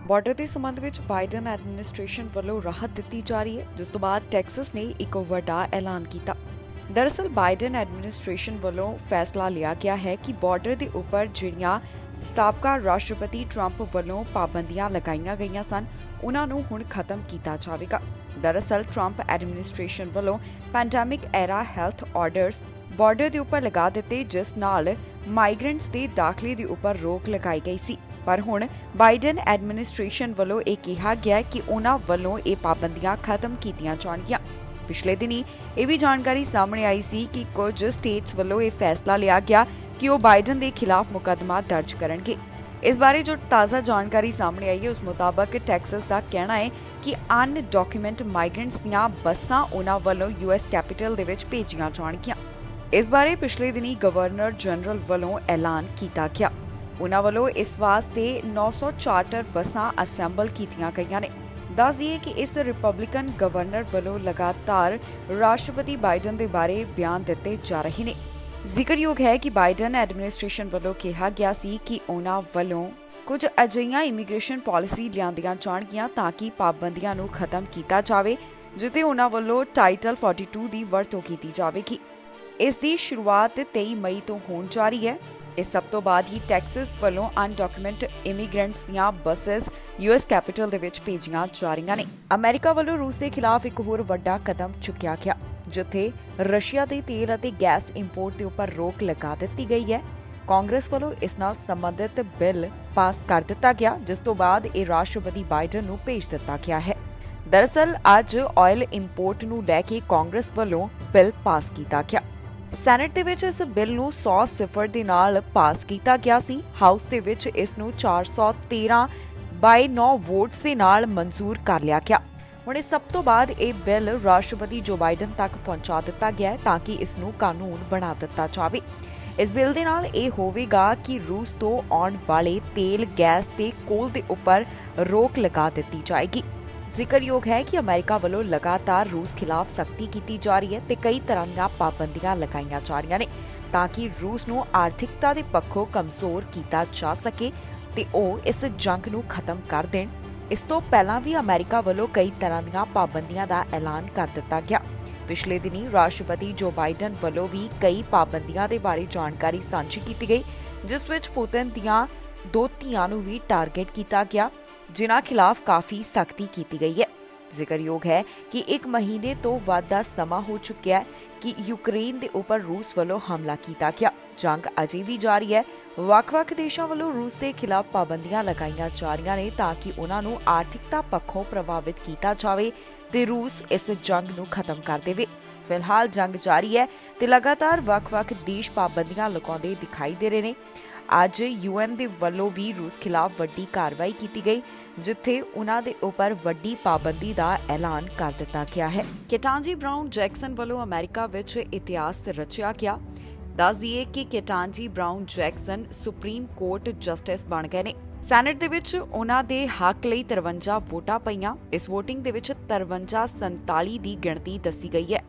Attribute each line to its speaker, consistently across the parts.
Speaker 1: Border ਦੇ ਸੰਬੰਧ ਵਿੱਚ ਬਾਈਡਨ ਐਡਮਿਨਿਸਟ੍ਰੇਸ਼ਨ ਵੱਲੋਂ ਰਾਹਤ ਦਿੱਤੀ ਜਾ ਰਹੀ ਹੈ, ਜਿਸ ਤੋਂ ਬਾਅਦ ਟੈਕਸਸ ਨੇ ਇੱਕ ਵੱਡਾ ਐਲਾਨ ਕੀਤਾ। ਦਰਅਸਲ ਬਾਈਡਨ ਐਡਮਿਨਿਸਟ੍ਰੇਸ਼ਨ ਵੱਲੋਂ ਫੈਸਲਾ ਲਿਆ ਗਿਆ ਹੈ ਕਿ ਬਾਰਡਰ ਦੇ ਉੱਪਰ ਜਿਹੜੀਆਂ ਸਾਬਕਾ ਰਾਸ਼ਟਰਪਤੀ ਟਰੰਪ ਵੱਲੋਂ ਪਾਬੰਦੀਆਂ ਲਗਾਈਆਂ ਗਈਆਂ ਸਨ, ਉਹਨਾਂ ਨੂੰ ਹੁਣ ਖਤਮ ਕੀਤਾ ਜਾਵੇਗਾ। ਦਰਅਸਲ ਟਰੰਪ ਐਡਮਿਨਿਸਟ੍ਰੇਸ਼ਨ ਵੱਲੋਂ ਪੈਂਡੈਮਿਕ ਐਰਾ ਹੈਲਥ ਆਰਡਰਸ ਬਾਰਡਰ ਦੇ ਉੱਪਰ ਲਗਾ ਦਿੱਤੇ, ਜਿਸ ਨਾਲ ਮਾਈਗ੍ਰੈਂਟਸ ਦੇ ਦਾਖਲੇ ਦੇ ਉੱਪਰ ਰੋਕ ਲਗਾਈ ਗਈ ਸੀ। ਪਰ ਹੁਣ ਬਾਈਡਨ ਐਡਮਿਨਿਸਟ੍ਰੇਸ਼ਨ ਵੱਲੋਂ ਇਹ ਕਿਹਾ ਗਿਆ ਕਿ ਉਹਨਾਂ ਵੱਲੋਂ ਇਹ ਪਾਬੰਦੀਆਂ ਖਤਮ ਕੀਤੀਆਂ ਜਾਣਗੀਆਂ। ਪਿਛਲੇ ਦਿਨੀ ਇਹ ਵੀ ਜਾਣਕਾਰੀ ਸਾਹਮਣੇ ਆਈ ਸੀ ਕਿ ਕੁਝ ਸਟੇਟਸ ਵੱਲੋਂ ਇਹ ਫੈਸਲਾ ਲਿਆ ਗਿਆ ਕਿ ਉਹ ਬਾਈਡਨ ਦੇ ਖਿਲਾਫ ਮੁਕੱਦਮਾ ਦਰਜ ਕਰਨਗੇ। ਇਸ ਬਾਰੇ ਜੋ ਤਾਜ਼ਾ ਜਾਣਕਾਰੀ ਸਾਹਮਣੇ ਆਈ ਹੈ, ਉਸ ਮੁਤਾਬਕ ਟੈਕਸਸ ਦਾ ਕਹਿਣਾ ਹੈ ਕਿ ਅਨਡਾਕੂਮੈਂਟ ਮਾਈਗ੍ਰੈਂਟਸ ਦੀਆਂ ਬੱਸਾਂ ਉਹਨਾਂ ਵੱਲੋਂ ਯੂਐਸ ਕੈਪੀਟਲ ਦੇ ਵਿੱਚ ਭੇਜੀਆਂ ਜਾਣਗੀਆਂ। ਇਸ ਬਾਰੇ ਪਿਛਲੇ ਦਿਨੀ ਗਵਰਨਰ ਜਨਰਲ ਵੱਲੋਂ ਐਲਾਨ ਕੀਤਾ ਗਿਆ। ਉਹਨਾਂ ਵੱਲੋਂ ਇਸ ਵਾਸਤੇ 900 ਚਾਰਟਰ ਬੱਸਾਂ ਅਸੈਂਬਲ ਕੀਤੀਆਂ ਗਈਆਂ ਨੇ। ਦੱਸ ਦਈਏ ਕਿ ਇਸ ਰਿਪਬਲਿਕਨ ਗਵਰਨਰ ਵੱਲੋਂ ਲਗਾਤਾਰ ਰਾਸ਼ਟਰਪਤੀ ਬਾਈਡਨ ਦੇ ਬਾਰੇ ਬਿਆਨ ਦਿੱਤੇ ਜਾ ਰਹੇ ਨੇ। ਜ਼ਿਕਰਯੋਗ ਹੈ ਕਿ ਬਾਈਡਨ ਐਡਮਿਨਿਸਟ੍ਰੇਸ਼ਨ ਵੱਲੋਂ ਕਿਹਾ ਗਿਆ ਸੀ ਕਿ ਉਹਨਾਂ ਵੱਲੋਂ ਕੁਝ ਅਜਿਹੀਆਂ ਇਮੀਗ੍ਰੇਸ਼ਨ ਪਾਲਿਸੀ ਲਿਆਂਦੀਆਂ ਜਾਣਗੀਆਂ ਤਾਂ ਕਿ ਪਾਬੰਦੀਆਂ ਨੂੰ ਖਤਮ ਕੀਤਾ ਜਾਵੇ, ਜਿੱਥੇ ਉਹਨਾਂ ਵੱਲੋਂ ਟਾਈਟਲ 42 ਦੀ ਵਰਤੋਂ ਕੀਤੀ ਜਾਵੇਗੀ। ਇਸ ਦੀ ਸ਼ੁਰੂਆਤ 23 ਮਈ ਤੋਂ ਹੋਣ ਜਾ ਰਹੀ ਹੈ। ਇਸ ਸਭ ਤੋਂ ਬਾਅਦ ਹੀ ਟੈਕਸਸ ਵੱਲੋਂ ਅਨਡਾਕੂਮੈਂਟ ਇਮੀਗ੍ਰੈਂਟਸ ਦੀਆਂ ਬੱਸਸ ਯੂਐਸ ਕੈਪੀਟਲ ਦੇ ਵਿੱਚ ਭੇਜੀਆਂ ਜਾ ਰਹੀਆਂ ਨੇ। ਅਮਰੀਕਾ ਵੱਲੋਂ ਰੂਸ ਦੇ ਖਿਲਾਫ ਇੱਕ ਹੋਰ ਵੱਡਾ ਕਦਮ ਚੁੱਕਿਆ ਗਿਆ, ਜਿੱਥੇ ਰਸ਼ੀਆ ਦੇ ਤੇਲ ਅਤੇ ਗੈਸ ਇੰਪੋਰਟ ਦੇ ਉੱਪਰ ਰੋਕ ਲਗਾ ਦਿੱਤੀ ਗਈ ਹੈ। ਕਾਂਗਰਸ ਵੱਲੋਂ ਇਸ ਨਾਲ ਸੰਬੰਧਿਤ ਬਿੱਲ ਪਾਸ ਕਰ ਦਿੱਤਾ ਗਿਆ, ਜਿਸ ਤੋਂ ਬਾਅਦ ਇਹ ਰਾਸ਼ਟਰਪਤੀ ਬਾਈਡਨ ਨੂੰ ਭੇਜ ਦਿੱਤਾ ਗਿਆ ਹੈ। ਦਰਅਸਲ ਅੱਜ ਆਇਲ ਇੰਪੋਰਟ ਨੂੰ ਲੈ ਕੇ ਕਾਂਗਰਸ ਵੱਲੋਂ ਬਿੱਲ ਪਾਸ ਕੀਤਾ ਗਿਆ। ਸੈਨੇਟ ਦੇ ਵਿੱਚ ਇਸ ਬਿੱਲ ਨੂੰ 100-0 ਦੇ ਨਾਲ ਪਾਸ ਕੀਤਾ ਗਿਆ ਸੀ। ਹਾਊਸ ਦੇ ਵਿੱਚ ਇਸ ਨੂੰ 413/9 ਵੋਟਸ ਦੇ ਨਾਲ ਮਨਜ਼ੂਰ ਕਰ ਲਿਆ ਗਿਆ। ਹੁਣ ਇਸ ਸਭ ਤੋਂ ਬਾਅਦ ਇਹ ਬਿੱਲ ਰਾਸ਼ਟਰਪਤੀ ਜੋ ਬਾਈਡਨ ਤੱਕ ਪਹੁੰਚਾ ਦਿੱਤਾ ਗਿਆ ਹੈ ਤਾਂ ਕਿ ਇਸ ਨੂੰ ਕਾਨੂੰਨ ਬਣਾ ਦਿੱਤਾ ਜਾਵੇ। ਇਸ ਬਿੱਲ ਦੇ ਨਾਲ ਇਹ ਹੋਵੇਗਾ ਕਿ ਰੂਸ ਤੋਂ ਆਉਣ ਵਾਲੇ ਤੇਲ, ਗੈਸ ਤੇ ਕੋਲ ਦੇ ਉੱਪਰ ਰੋਕ ਲਗਾ ਦਿੱਤੀ ਜਾਏਗੀ। ਜ਼ਿਕਰਯੋਗ ਹੈ ਕਿ ਅਮਰੀਕਾ ਵੱਲੋਂ ਲਗਾਤਾਰ ਰੂਸ ਖਿਲਾਫ ਸਖਤੀ ਕੀਤੀ ਜਾ ਰਹੀ ਹੈ ਤੇ ਕਈ ਤਰ੍ਹਾਂ ਦੀਆਂ ਪਾਬੰਦੀਆਂ ਲਗਾਈਆਂ ਜਾ ਰਹੀਆਂ ਨੇ ਤਾਂ ਕਿ ਰੂਸ ਨੂੰ ਆਰਥਿਕਤਾ ਦੇ ਪੱਖੋਂ ਕਮਜ਼ੋਰ ਕੀਤਾ ਜਾ ਸਕੇ ਤੇ ਉਹ ਇਸ ਜੰਗ ਨੂੰ ਖਤਮ ਕਰ ਦੇਣ। ਇਸ ਤੋਂ ਪਹਿਲਾਂ ਵੀ ਅਮਰੀਕਾ ਵੱਲੋਂ ਕਈ ਤਰ੍ਹਾਂ ਦੀਆਂ ਪਾਬੰਦੀਆਂ ਦਾ ਐਲਾਨ ਕਰ ਦਿੱਤਾ ਗਿਆ। ਪਿਛਲੇ ਦਿਨੀ ਰਾਸ਼ਟਰਪਤੀ ਜੋ ਬਾਈਡਨ ਵੱਲੋਂ ਵੀ ਕਈ ਪਾਬੰਦੀਆਂ ਦੇ ਬਾਰੇ ਜਾਣਕਾਰੀ ਸਾਂਝੀ ਕੀਤੀ ਗਈ, ਜਿਸ ਵਿੱਚ ਪੁਤਿਨ ਦੀਆਂ 2 ਧੀਆਂ ਨੂੰ ਵੀ ਟਾਰਗੇਟ ਕੀਤਾ ਗਿਆ, ਜਿਨ੍ਹਾਂ ਖਿਲਾਫ ਕਾਫੀ ਸਖਤੀ ਕੀਤੀ ਗਈ ਹੈ। ਜ਼ਿਕਰਯੋਗ ਹੈ ਕਿ 1 ਮਹੀਨੇ ਤੋਂ ਵੱਧ ਦਾ ਸਮਾਂ ਹੋ ਚੁੱਕਿਆ ਹੈ ਕਿ ਯੂਕਰੇਨ ਦੇ ਉੱਪਰ ਰੂਸ ਵੱਲੋਂ ਹਮਲਾ ਕੀਤਾ ਗਿਆ। ਜੰਗ ਅਜੇ ਵੀ ਜਾਰੀ ਹੈ। ਵੱਖ-ਵੱਖ ਦੇਸ਼ਾਂ ਵੱਲੋਂ ਰੂਸ ਦੇ ਖਿਲਾਫ ਪਾਬੰਦੀਆਂ ਲਗਾਈਆਂ ਜਾ ਰਹੀਆਂ ਨੇ ਤਾਂ ਕਿ ਉਹਨਾਂ ਨੂੰ ਆਰਥਿਕਤਾ ਪੱਖੋਂ ਪ੍ਰਭਾਵਿਤ ਕੀਤਾ ਜਾਵੇ ਤੇ ਰੂਸ ਇਸ ਜੰਗ ਨੂੰ ਖਤਮ ਕਰ ਦੇਵੇ। ਫਿਲਹਾਲ ਜੰਗ ਜਾਰੀ ਹੈ ਤੇ ਲਗਾਤਾਰ ਵੱਖ-ਵੱਖ ਦੇਸ਼ ਪਾਬੰਦੀਆਂ ਲਗਾਉਂਦੇ ਦਿਖਾਈ ਦੇ ਰਹੇ ਨੇ। ਅੱਜ ਯੂਐਨ ਦੇ ਵੱਲੋਂ ਵੀ ਰੂਸ ਖਿਲਾਫ ਵੱਡੀ ਕਾਰਵਾਈ ਕੀਤੀ ਗਈ, ਜਿੱਥੇ ਉਹਨਾਂ ਦੇ ਉੱਪਰ ਵੱਡੀ ਪਾਬੰਦੀ ਦਾ ਐਲਾਨ ਕਰ ਦਿੱਤਾ ਗਿਆ ਹੈ। ਕੇਟਾਂਜੀ ਬ੍ਰਾਊਨ ਜੈਕਸਨ ਵੱਲੋਂ ਅਮਰੀਕਾ ਵਿੱਚ ਇਤਿਹਾਸ ਰਚਿਆ ਗਿਆ। ਦੱਸ ਦਈਏ ਕਿ Ketanji Brown Jackson supreme court justice ਬਣ ਗਏ ਨੇ। ਸੈਨੇਟ ਦੇ ਵਿੱਚ ਉਹਨਾਂ ਦੇ ਹੱਕ ਲਈ 53 ਵੋਟਾਂ ਪਈਆਂ। ਇਸ VOTING ਦੇ ਵਿੱਚ 53-47 ਦੀ ਗਿਣਤੀ ਦੱਸੀ ਗਈ ਹੈ।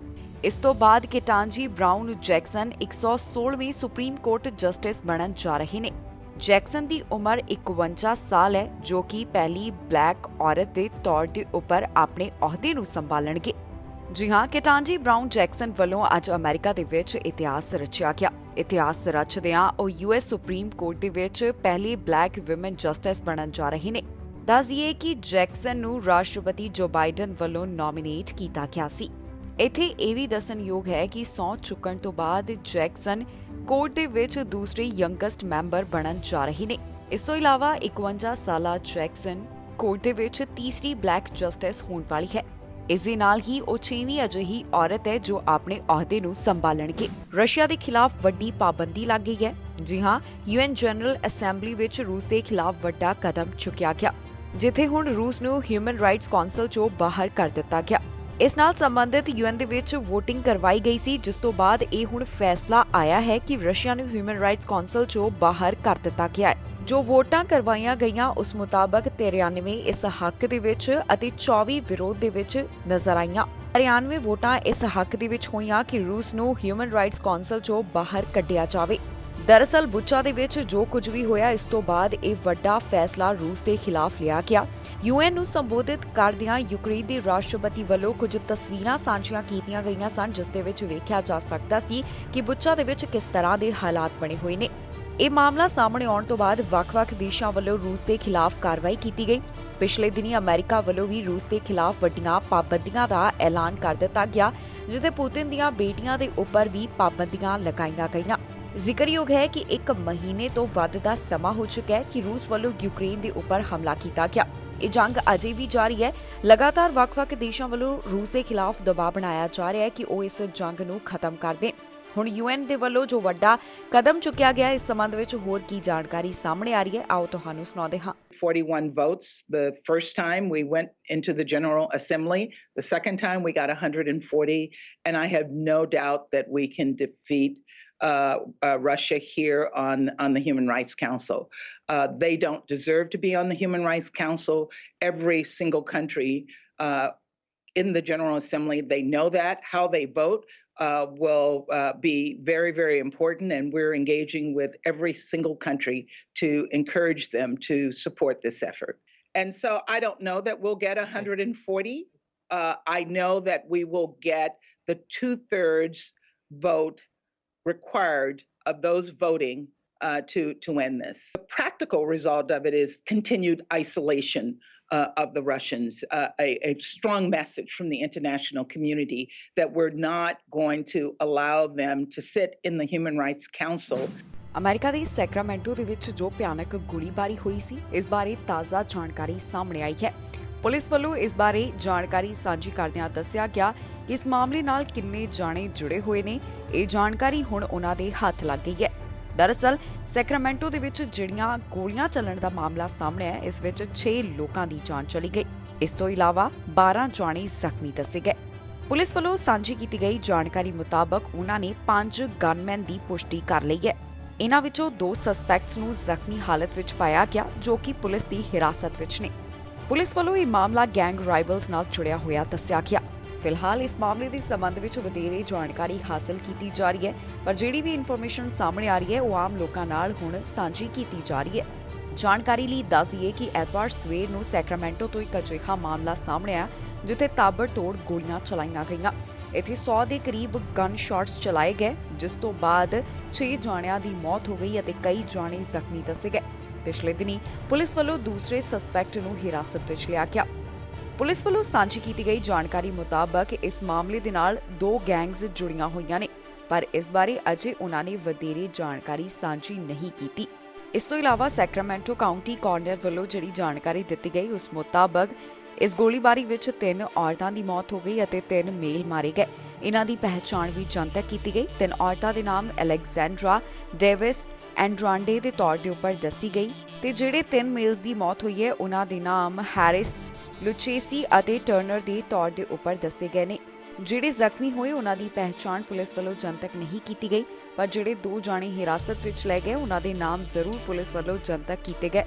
Speaker 1: ਇਸ ਤੋਂ ਬਾਅਦ ਕੇਟਾਂਜੀ ਬ੍ਰਾਊਨ ਜੈਕਸਨ 116ਵੇਂ ਸੁਪਰੀਮ ਕੋਰਟ ਜਸਟਿਸ ਬਣਨ ਜਾ ਰਹੇ ਨੇ। ਜੈਕਸਨ ਦੀ ਉਮਰ 51 ਸਾਲ ਹੈ, ਜੋ ਕਿ ਪਹਿਲੀ ਬਲੈਕ ਔਰਤ ਦੇ ਤੌਰ ਦੇ ਉੱਪਰ ਆਪਣੇ ਅਹੁਦੇ ਨੂੰ ਸੰਭਾਲਣਗੇ। ਜੀ ਹਾਂ, ਕੇਟਾਂਜੀ ਬ੍ਰਾਊਨ ਜੈਕਸਨ ਵੱਲੋਂ ਅੱਜ ਅਮਰੀਕਾ ਦੇ ਵਿੱਚ ਇਤਿਹਾਸ ਰਚਿਆ ਗਿਆ। ਇਤਿਹਾਸ ਰਚਦਿਆਂ ਉਹ US ਸੁਪਰੀਮ ਕੋਰਟ ਦੇ ਵਿੱਚ ਪਹਿਲੀ ਬਲੈਕ ਵਿਮਨ ਜਸਟਿਸ ਬਣਨ ਜਾ ਰਹੇ ਨੇ। ਦੱਸ ਦਈਏ ਕਿ ਜੈਕਸਨ ਨੂੰ ਰਾਸ਼ਟਰਪਤੀ ਜੋ ਬਾਈਡਨ ਵੱਲੋਂ ਨੋਮੀਨੇਟ ਕੀਤਾ ਗਿਆ ਸੀ। ਇੱਥੇ ਇਹ ਵੀ ਦੱਸਣਯੋਗ ਹੈ ਕਿ ਸਹੁੰ ਚੁੱਕਣ ਤੋਂ ਬਾਅਦ ਜੈਕਸਨ ਕੋਰਟ ਦੇ ਵਿੱਚ ਦੂਸਰੇ ਯੰਗੈਸਟ ਮੈਂਬਰ ਬਣਨ ਜਾ ਰਹੇ ਨੇ। ਇਸ ਤੋਂ ਇਲਾਵਾ 51 ਸਾਲਾ ਜੈਕਸਨ ਕੋਰਟ ਦੇ ਵਿੱਚ ਤੀਸਰੀ ਬਲੈਕ ਜਸਟਿਸ ਹੋਣ ਵਾਲੀ ਹੈ। ਇਸ ਦੇ ਨਾਲ ਹੀ ਉਹ 6ਵੀਂ ਅਜਿਹੀ ਔਰਤ ਹੈ ਜੋ ਆਪਣੇ ਅਹੁਦੇ ਨੂੰ ਸੰਭਾਲਣਗੇ। ਰਸ਼ੀਆ ਦੇ ਖਿਲਾਫ ਵੱਡੀ ਪਾਬੰਦੀ ਲੱਗ ਗਈ ਹੈ। ਜੀ ਹਾਂ, UN ਜਨਰਲ ਅਸੈਂਬਲੀ ਵਿੱਚ ਰੂਸ ਦੇ ਖਿਲਾਫ ਵੱਡਾ ਕਦਮ ਚੁੱਕਿਆ ਗਿਆ, ਜਿੱਥੇ ਹੁਣ ਰੂਸ ਨੂੰ ਹਿਊਮਨ ਰਾਈਟਸ ਕਾਉਂਸਲ ਚੋਂ ਬਾਹਰ ਕਰ ਦਿੱਤਾ ਗਿਆ। ਇਸ ਨਾਲ ਸੰਬੰਧਿਤ UN ਦੇ ਵਿੱਚ VOTING ਕਰਵਾਈ ਗਈ ਸੀ, ਜਿਸ ਤੋਂ ਬਾਅਦ ਇਹ ਹੁਣ ਫੈਸਲਾ ਆਇਆ ਹੈ ਕਿ ਰਸ਼ੀਆ ਨੂੰ ਹਿਊਮਨ ਰਾਈਟਸ ਕਾਉਂਸਲ ਚੋਂ ਬਾਹਰ ਕਰ ਦਿੱਤਾ ਗਿਆ ਹੈ। ਜੋ ਵੋਟਾਂ ਕਰਵਾਈਆਂ ਗਈਆਂ ਉਸ ਮੁਤਾਬਕ 93 ਇਸ ਹੱਕ ਦੇ ਵਿੱਚ ਅਤੇ 24 ਵਿਰੋਧ ਦੇ ਵਿੱਚ ਨਜ਼ਰ ਆਈਆਂ। 93 ਵੋਟਾਂ ਇਸ ਹੱਕ ਦੇ ਵਿੱਚ ਹੋਈਆਂ ਕਿ ਰੂਸ ਨੂੰ ਹਿਊਮਨ ਰਾਈਟਸ ਕਾਉਂਸਲ ਚੋਂ ਬਾਹਰ ਕੱਢਿਆ ਜਾਵੇ। ਦਰਅਸਲ ਬੁੱਚਾ ਦੇ ਵਿੱਚ ਜੋ ਕੁਝ ਵੀ ਹੋਇਆ, ਇਸ ਤੋਂ ਬਾਅਦ ਇਹ ਵੱਡਾ ਫੈਸਲਾ ਰੂਸ ਦੇ ਖਿਲਾਫ ਲਿਆ ਗਿਆ। ਯੂਐਨ ਨੂੰ ਸੰਬੋਧਿਤ ਕਰਦਿਆਂ ਯੂਕਰੇਨ ਦੇ ਰਾਸ਼ਟਰਪਤੀ ਵੱਲੋਂ ਕੁਝ ਤਸਵੀਰਾਂ ਸਾਂਝੀਆਂ ਕੀਤੀਆਂ ਗਈਆਂ ਸਨ, ਜਿਸ ਦੇ ਵਿੱਚ ਵੇਖਿਆ ਜਾ ਸਕਦਾ ਸੀ ਕਿ ਬੁੱਚਾ ਦੇ ਵਿੱਚ ਕਿਸ ਤਰ੍ਹਾਂ ਦੇ ਹਾਲਾਤ ਬਣੇ ਹੋਏ ਨੇ। ਇਹ ਮਾਮਲਾ ਸਾਹਮਣੇ ਆਉਣ ਤੋਂ ਬਾਅਦ ਵੱਖ-ਵੱਖ ਦੇਸ਼ਾਂ ਵੱਲੋਂ ਰੂਸ ਦੇ ਖਿਲਾਫ ਕਾਰਵਾਈ ਕੀਤੀ ਗਈ। ਪਿਛਲੇ ਦਿਨੀ ਅਮਰੀਕਾ ਵੱਲੋਂ ਵੀ ਰੂਸ ਦੇ ਖਿਲਾਫ ਵੱਡੀਆਂ ਪਾਬੰਦੀਆਂ ਦਾ ਐਲਾਨ ਕਰ ਦਿੱਤਾ ਗਿਆ, ਜਿੱਥੇ ਪੁਤਿਨ ਦੀਆਂ ਬੇਟੀਆਂ ਦੇ ਉੱਪਰ ਵੀ ਪਾਬੰਦੀਆਂ ਲਗਾਈਆਂ ਗਈਆਂ। ਜ਼ਿਕਰਯੋਗ ਹੈ ਕਿ 1 ਮਹੀਨੇ ਤੋਂ ਵੱਧ ਦਾ ਸਮਾਂ ਹੋ ਚੁੱਕਾ ਹੈ ਕਿ ਰੂਸ ਵੱਲੋਂ ਯੂਕਰੇਨ ਦੇ ਉੱਪਰ ਹਮਲਾ ਕੀਤਾ ਗਿਆ। ਇਹ ਜੰਗ ਅਜੇ ਵੀ ਜਾਰੀ ਹੈ। ਲਗਾਤਾਰ ਵੱਖ-ਵੱਖ ਦੇਸ਼ਾਂ ਵੱਲੋਂ ਰੂਸ ਦੇ ਖਿਲਾਫ ਦਬਾਅ ਬਣਾਇਆ ਜਾ ਰਿਹਾ ਹੈ ਕਿ ਉਹ ਇਸ ਜੰਗ ਨੂੰ ਖਤਮ ਕਰ ਦੇਣ। ਹੁਣ ਯੂਐਨ ਦੇ ਵੱਲੋਂ ਜੋ ਵੱਡਾ ਕਦਮ ਚੁੱਕਿਆ ਗਿਆ, ਇਸ ਸੰਬੰਧ ਵਿੱਚ ਹੋਰ ਕੀ ਜਾਣਕਾਰੀ ਸਾਹਮਣੇ ਆ ਰਹੀ ਹੈ, ਆਓ ਤੁਹਾਨੂੰ ਸੁਣਾਉਂਦੇ ਹਾਂ।
Speaker 2: 41 votes. The first time we went into the General Assembly. The second time we got 140. And I have no doubt that we can defeat Russia here on the Human Rights Council. They don't deserve to be on the Human Rights Council. Every single country in the General Assembly, they know that. How they vote will be very, very important, and we're engaging with every single country to encourage them to support this effort. And so I don't know that we'll get 140. I know that we will get the 2/3 vote required of those voting to end this. The practical result of it is continued isolation of the Russians, a strong message from the international community that we're not going to allow them to sit in the Human Rights Council.
Speaker 1: America ਦੇ Sacramento ਦੇ ਵਿੱਚ ਜੋ ਭਿਆਨਕ ਗੋਲੀਬਾਰੀ ਹੋਈ ਸੀ, ਇਸ ਬਾਰੇ ਤਾਜ਼ਾ ਜਾਣਕਾਰੀ ਸਾਹਮਣੇ ਆਈ ਹੈ। ਪੁਲਿਸ ਵੱਲੋਂ ਇਸ ਬਾਰੇ ਜਾਣਕਾਰੀ ਸਾਂਝੀ ਕਰਦਿਆਂ ਦੱਸਿਆ ਗਿਆ ਕਿ ਇਸ ਮਾਮਲੇ ਨਾਲ ਕਿੰਨੇ ਜਾਣੇ ਜੁੜੇ ਹੋਏ ਨੇ, ਇਹ ਜਾਣਕਾਰੀ ਹੁਣ ਉਹਨਾਂ ਦੇ ਹੱਥ ਲੱਗ ਗਈ ਹੈ। ਦਰਅਸਲ ਸੈਕਰਾਮੈਂਟੋ ਦੇ ਵਿੱਚ ਜਿਹੜੀਆਂ ਗੋਲੀਆਂ ਚੱਲਣ ਦਾ ਮਾਮਲਾ ਸਾਹਮਣੇ ਹੈ, ਇਸ ਵਿੱਚ 6 ਲੋਕਾਂ ਦੀ ਜਾਨ ਚਲੀ ਗਈ। ਇਸ ਤੋਂ ਇਲਾਵਾ 12 ਜਾਣੇ ਜ਼ਖਮੀ ਦੱਸੇ ਗਏ। ਪੁਲਿਸ ਵੱਲੋਂ ਸਾਂਝੀ ਕੀਤੀ ਗਈ ਜਾਣਕਾਰੀ ਮੁਤਾਬਕ ਉਹਨਾਂ ਨੇ 5 ਗਨਮੈਨ ਦੀ ਪੁਸ਼ਟੀ ਕਰ ਲਈ ਹੈ। ਇਹਨਾਂ ਵਿੱਚੋਂ 2 ਸਸਪੈਕਟਸ ਨੂੰ ਜ਼ਖਮੀ ਹਾਲਤ ਵਿੱਚ ਪਾਇਆ ਗਿਆ, ਜੋ ਕਿ ਪੁਲਿਸ ਦੀ ਹਿਰਾਸਤ ਵਿੱਚ ਨੇ। ਪੁਲਿਸ ਵੱਲੋਂ ਇਹ ਮਾਮਲਾ ਗੈਂਗ ਰਾਈਵਲਸ ਨਾਲ ਜੁੜਿਆ ਹੋਇਆ ਦੱਸਿਆ ਗਿਆ। ਫਿਲਹਾਲ ਇਸ ਮਾਮਲੇ ਦੇ ਸੰਬੰਧ ਵਿੱਚ ਵਧੇਰੇ ਜਾਣਕਾਰੀ ਹਾਸਲ ਕੀਤੀ ਜਾ ਰਹੀ ਹੈ, ਪਰ ਜਿਹੜੀ ਵੀ ਇਨਫੋਰਮੇਸ਼ਨ ਸਾਹਮਣੇ ਆ ਰਹੀ ਹੈ, ਉਹ ਆਮ ਲੋਕਾਂ ਨਾਲ ਹੁਣ ਸਾਂਝੀ ਕੀਤੀ ਜਾ ਰਹੀ ਹੈ। ਜਾਣਕਾਰੀ ਲਈ ਦੱਸ ਦਈਏ ਕਿ ਐਤਵਾਰ ਸਵੇਰ ਨੂੰ ਸੈਕਰਾਮੈਂਟੋ ਤੋਂ ਇੱਕ ਅਜਿਹਾ ਮਾਮਲਾ ਸਾਹਮਣੇ ਆਇਆ, ਜਿੱਥੇ ਤਾਬੜਤੋੜ ਗੋਲੀਆਂ ਚਲਾਈਆਂ ਗਈਆਂ। ਇੱਥੇ 100 ਦੇ ਕਰੀਬ ਗਨ ਸ਼ਾਟਸ ਚਲਾਏ ਗਏ, ਜਿਸ ਤੋਂ ਬਾਅਦ 6 ਜਾਣਿਆਂ ਦੀ ਮੌਤ ਹੋ ਗਈ ਅਤੇ ਕਈ ਜਾਣੇ ਜ਼ਖਮੀ ਦੱਸੇ ਗਏ। ਪਿਛਲੇ ਦਿਨੀ ਪੁਲਿਸ ਵੱਲੋਂ ਦੂਸਰੇ ਸਸਪੈਕਟ ਨੂੰ ਹਿਰਾਸਤ ਵਿੱਚ ਲਿਆ ਗਿਆ। ਪੁਲਿਸ ਵੱਲੋਂ ਸਾਂਝੀ ਕੀਤੀ ਗਈ ਜਾਣਕਾਰੀ ਮੁਤਾਬਕ ਇਸ ਮਾਮਲੇ ਦੇ ਨਾਲ 2 ਗੈਂਗਸ ਜੁੜੀਆਂ ਹੋਈਆਂ ਨੇ, ਪਰ ਇਸ ਬਾਰੇ ਅਜੇ ਉਹਨਾਂ ਨੇ ਵਧੇਰੇ ਜਾਣਕਾਰੀ ਸਾਂਝੀ ਨਹੀਂ ਕੀਤੀ। ਇਸ ਤੋਂ ਇਲਾਵਾ ਸੈਕਰਾਮੈਂਟੋ ਕਾਉਂਟੀ ਕੋਰਨਰ ਵੱਲੋਂ ਜਿਹੜੀ ਜਾਣਕਾਰੀ ਦਿੱਤੀ ਗਈ, ਉਸ ਮੁਤਾਬਕ ਇਸ ਗੋਲੀਬਾਰੀ ਵਿੱਚ 3 ਔਰਤਾਂ ਦੀ ਮੌਤ ਹੋ ਗਈ ਅਤੇ 3 ਮੇਲ ਮਾਰੇ ਗਏ। ਇਹਨਾਂ ਦੀ ਪਹਿਚਾਣ ਵੀ ਜਨਤਕ ਕੀਤੀ ਗਈ। 3 ਔਰਤਾਂ ਦੇ ਨਾਮ ਅਲੈਗਜ਼ੈਂਡਰਾ ਡੇਵਿਸ ਐਂਡਰਾਂਡੇ ਦੇ ਤੌਰ ਦੇ ਉੱਪਰ ਦੱਸੀ ਗਈ ਤੇ ਜਿਹੜੇ 3 ਮੇਲਸ ਦੀ ਮੌਤ ਹੋਈ ਹੈ, ਉਹਨਾਂ ਦੇ ਨਾਮ ਹੈਰਿਸ, ਲੁਚੇਸੀ ਅਤੇ ਟਰਨਰ ਦੇ ਤੌਰ ਦੇ ਉੱਪਰ ਦੱਸੇ ਗਏ ਨੇ। ਜਿਹੜੇ ਜ਼ਖਮੀ ਹੋਏ, ਉਹਨਾਂ ਦੀ ਪਹਿਚਾਣ ਪੁਲਿਸ ਵੱਲੋਂ ਜਨਤਕ ਨਹੀਂ ਕੀਤੀ ਗਈ, ਪਰ ਜਿਹੜੇ 2 ਜਾਣੇ ਹਿਰਾਸਤ ਵਿੱਚ ਲਏ ਗਏ, ਉਹਨਾਂ ਦੇ ਨਾਮ ਜ਼ਰੂਰ ਪੁਲਿਸ ਵੱਲੋਂ ਜਨਤਕ ਕੀਤੇ ਗਏ।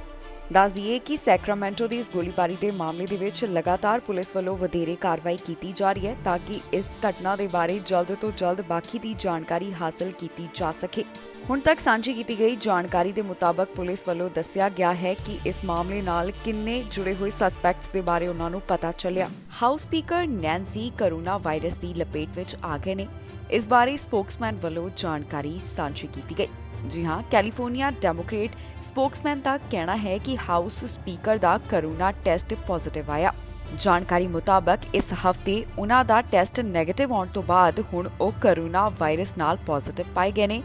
Speaker 1: ਦੱਸ ਦਈਏ ਕਿ ਸੈਕਰਾਮੈਂਟੋ ਦੀ ਇਸ ਗੋਲੀਬਾਰੀ ਦੇ ਮਾਮਲੇ ਦੇ ਵਿੱਚ ਲਗਾਤਾਰ ਪੁਲਿਸ ਵੱਲੋਂ ਵਧੇਰੇ ਕਾਰਵਾਈ ਕੀਤੀ ਜਾ ਰਹੀ ਹੈ, ਤਾਂ ਕਿ ਇਸ ਘਟਨਾ ਦੇ ਬਾਰੇ ਜਲਦ ਤੋਂ ਜਲਦ ਬਾਕੀ ਦੀ ਜਾਣਕਾਰੀ ਹਾਸਲ ਕੀਤੀ ਜਾ ਸਕੇ। ਹੁਣ ਤੱਕ ਸਾਂਝੀ ਕੀਤੀ ਗਈ ਜਾਣਕਾਰੀ ਦੇ ਮੁਤਾਬਕ ਪੁਲਿਸ ਵੱਲੋਂ ਦੱਸਿਆ ਗਿਆ ਹੈ ਕਿ ਇਸ ਮਾਮਲੇ ਨਾਲ ਕਿੰਨੇ ਜੁੜੇ ਹੋਏ ਸਸਪੈਕਟਸ ਦੇ ਬਾਰੇ ਉਹਨਾਂ ਨੂੰ ਪਤਾ ਚੱਲਿਆ। House speaker Nancy corona virus ਦੀ ਲਪੇਟ ਵਿੱਚ ਆ ਗਏ ਨੇ। ਇਸ ਬਾਰੇ ਸਪੋਕਸਮੈਨ ਵੱਲੋਂ ਜਾਣਕਾਰੀ ਸਾਂਝੀ ਕੀਤੀ ਗਈ। ਜੀ ਹਾਂ, ਕੈਲੀਫੋਰਨੀਆ ਡੈਮੋਕ੍ਰੇਟ ਸਪੋਕਸਮੈਨ ਦਾ ਕਹਿਣਾ ਹੈ ਕਿ ਹਾਊਸ ਸਪੀਕਰ ਦਾ ਕੋਰੋਨਾ ਟੈਸਟ ਪੋਜ਼ਿਟਿਵ ਆਇਆ। ਜਾਣਕਾਰੀ ਮੁਤਾਬਕ ਇਸ ਹਫਤੇ ਉਹਨਾਂ ਦਾ ਟੈਸਟ ਨੈਗੇਟਿਵ ਆਉਣ ਤੋਂ ਬਾਅਦ ਹੁਣ ਉਹ ਕੋਰੋਨਾ ਵਾਇਰਸ ਨਾਲ ਪੋਜ਼ਿਟਿਵ ਪਾਏ ਗਏ ਨੇ।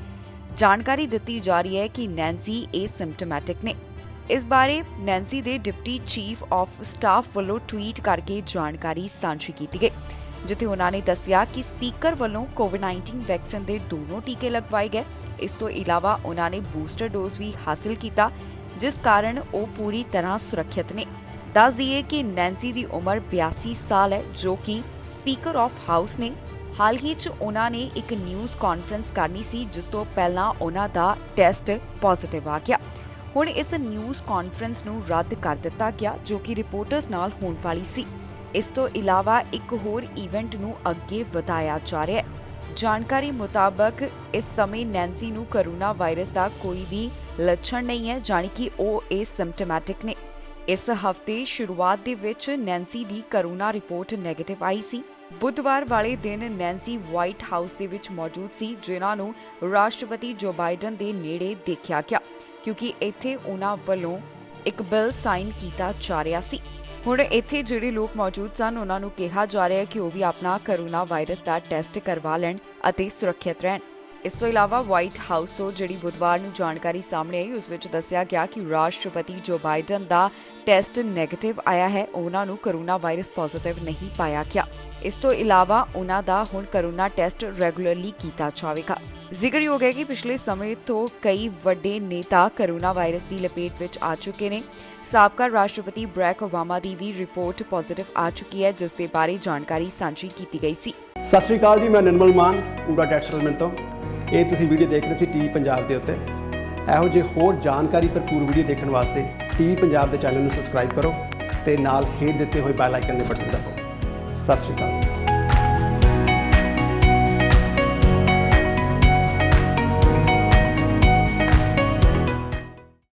Speaker 1: ਜਾਣਕਾਰੀ ਦਿੱਤੀ ਜਾ ਰਹੀ ਹੈ ਕਿ ਨੈਂਸੀ ਏਸਿਮਟੋਮੈਟਿਕ ਨੇ। ਇਸ ਬਾਰੇ ਨੈਂਸੀ ਦੇ ਡਿਪਟੀ ਚੀਫ ਆਫ ਸਟਾਫ ਵੱਲੋਂ ਟਵੀਟ ਕਰਕੇ ਜਾਣਕਾਰੀ ਸਾਂਝੀ ਕੀਤੀ ਗਈ, ਜਿੱਥੇ ਉਹਨਾਂ ਨੇ ਦੱਸਿਆ ਕਿ ਸਪੀਕਰ ਵੱਲੋਂ ਕੋਵਿਡ-19 ਵੈਕਸੀਨ ਦੇ ਦੋਨੋਂ ਟੀਕੇ ਲਗਵਾਏ ਗਏ। ਇਸ ਤੋਂ ਇਲਾਵਾ ਉਹਨਾਂ ਨੇ ਬੂਸਟਰ ਡੋਜ਼ ਵੀ ਹਾਸਲ ਕੀਤਾ, ਜਿਸ ਕਾਰਨ ਉਹ ਪੂਰੀ ਤਰ੍ਹਾਂ ਸੁਰੱਖਿਅਤ ਨੇ। ਦੱਸ ਦਈਏ ਕਿ ਨੈਂਸੀ ਦੀ ਉਮਰ 82 ਸਾਲ ਹੈ, ਜੋ ਕਿ ਸਪੀਕਰ ਆਫ ਹਾਊਸ ਨੇ। ਹਾਲ ਹੀ 'ਚ ਉਹਨਾਂ ਨੇ ਇੱਕ ਨਿਊਜ਼ ਕਾਨਫਰੰਸ ਕਰਨੀ ਸੀ, ਜਿਸ ਤੋਂ ਪਹਿਲਾਂ ਉਹਨਾਂ ਦਾ ਟੈਸਟ ਪੋਜ਼ਿਟਿਵ ਆ ਗਿਆ। ਹੁਣ ਇਸ ਨਿਊਜ਼ ਕਾਨਫਰੰਸ ਨੂੰ ਰੱਦ ਕਰ ਦਿੱਤਾ ਗਿਆ, ਜੋ ਕਿ ਰਿਪੋਰਟਰਸ ਨਾਲ ਹੋਣ ਵਾਲੀ ਸੀ। ਇਸ ਤੋਂ ਇਲਾਵਾ ਇੱਕ ਹੋਰ ਇਵੈਂਟ ਨੂੰ ਅੱਗੇ ਵਧਾਇਆ ਜਾ ਰਿਹਾ ਹੈ। ਜਾਣਕਾਰੀ ਮੁਤਾਬਕ ਇਸ ਸਮੇਂ ਨੈਂਸੀ ਨੂੰ ਕੋਰੋਨਾ ਵਾਇਰਸ ਦਾ ਕੋਈ ਵੀ ਲੱਛਣ ਨਹੀਂ ਹੈ, ਜਾਣੀ ਕਿ ਉਹ ਐਸਿम्प्टोमैटिक ਨੇ। ਇਸ ਹਫਤੇ ਸ਼ੁਰੂਆਤ ਦੇ ਵਿੱਚ ਨੈਂਸੀ ਦੀ ਕੋਰੋਨਾ ਰਿਪੋਰਟ ਨੈਗੇਟਿਵ ਆਈ ਸੀ। ਬੁੱਧਵਾਰ ਵਾਲੇ ਦਿਨ ਨੈਂਸੀ ਵਾਈਟ ਹਾਊਸ ਦੇ ਵਿੱਚ ਮੌਜੂਦ ਸੀ, ਜਿਨ੍ਹਾਂ ਨੂੰ ਰਾਸ਼ਟਰਪਤੀ ਜੋ ਬਾਈਡਨ ਦੇ ਨੇੜੇ ਦੇਖਿਆ ਗਿਆ, ਕਿਉਂਕਿ ਇੱਥੇ ਉਹਨਾਂ ਵੱਲੋਂ ਇੱਕ ਬਿੱਲ ਸਾਈਨ ਕੀਤਾ ਜਾ ਰਿਹਾ ਸੀ। ਹੁਣ ਇੱਥੇ ਜਿਹੜੇ ਲੋਕ ਮੌਜੂਦ ਸਨ ਉਹਨਾਂ ਨੂੰ ਕਿਹਾ ਜਾ ਰਿਹਾ ਹੈ ਕਿ ਉਹ ਵੀ ਆਪਣਾ ਕੋਰੋਨਾ ਵਾਇਰਸ ਦਾ ਟੈਸਟ ਕਰਵਾ ਲੈਣ ਅਤੇ ਸੁਰੱਖਿਅਤ ਰਹਿਣ। ਇਸ ਤੋਂ ਇਲਾਵਾ ਵਾਈਟ ਹਾਊਸ ਤੋਂ ਜਿਹੜੀ ਬੁੱਧਵਾਰ ਨੂੰ ਜਾਣਕਾਰੀ ਸਾਹਮਣੇ ਆਈ, ਉਸ ਵਿੱਚ ਦੱਸਿਆ ਗਿਆ ਕਿ ਰਾਸ਼ਟਰਪਤੀ ਜੋ ਬਾਈਡਨ ਦਾ ਟੈਸਟ ਨੈਗੇਟਿਵ ਆਇਆ ਹੈ, ਉਹਨਾਂ ਨੂੰ ਕੋਰੋਨਾ ਵਾਇਰਸ ਪੋਜ਼ਿਟਿਵ ਨਹੀਂ ਪਾਇਆ ਗਿਆ। ਇਸ ਤੋਂ ਇਲਾਵਾ ਉਹਨਾਂ ਦਾ ਹੁਣ ਕੋਰੋਨਾ ਟੈਸਟ ਰੈਗੂਲਰਲੀ ਕੀਤਾ ਜਾਵੇਗਾ। ਜ਼ਿਕਰਯੋਗ ਹੈ ਕਿ ਪਿਛਲੇ ਸਮੇਂ ਤੋਂ ਕਈ ਵੱਡੇ ਨੇਤਾ ਕੋਰੋਨਾ ਵਾਇਰਸ ਦੀ ਲਪੇਟ ਵਿੱਚ ਆ ਚੁੱਕੇ ਨੇ। ਸਾਬਕਾ ਰਾਸ਼ਟਰਪਤੀ ਬਰੈਕ ਓਬਾਮਾ ਦੀ ਵੀ ਰਿਪੋਰਟ ਪੋਜ਼ਿਟਿਵ ਆ ਚੁੱਕੀ ਹੈ, ਜਿਸ ਦੇ ਬਾਰੇ ਜਾਣਕਾਰੀ ਸਾਂਝੀ ਕੀਤੀ ਗਈ ਸੀ।
Speaker 3: ਸਤਿ ਸ਼੍ਰੀ ਅਕਾਲ ਜੀ, ਮੈਂ ਨਿਰਮਲ ਮਾਨ ਊੜਾ ਟੈਕਸ ਸੈਟਲਮੈਂਟ ਤੋਂ। ਇਹ ਤੁਸੀਂ ਵੀਡੀਓ ਦੇਖ ਰਹੇ ਸੀ ਟੀਵੀ ਪੰਜਾਬ ਦੇ ਉੱਤੇ। ਇਹੋ ਜਿਹੇ ਹੋਰ ਜਾਣਕਾਰੀ ਭਰਪੂਰ ਵੀਡੀਓ ਦੇਖਣ ਵਾਸਤੇ ਟੀਵੀ ਪੰਜਾਬ ਦੇ ਚੈਨਲ ਨੂੰ ਸਬਸਕ੍ਰਾਈਬ ਕਰੋ ਤੇ ਨਾਲ ਹੇਠ ਦਿੱਤੇ ਹੋਏ ਬੈਲ ਆਈਕਨ ਦੇ ਬਟਨ ਦਬਾਓ। ਸਤਿ ਸ਼੍ਰੀ ਅਕਾਲ।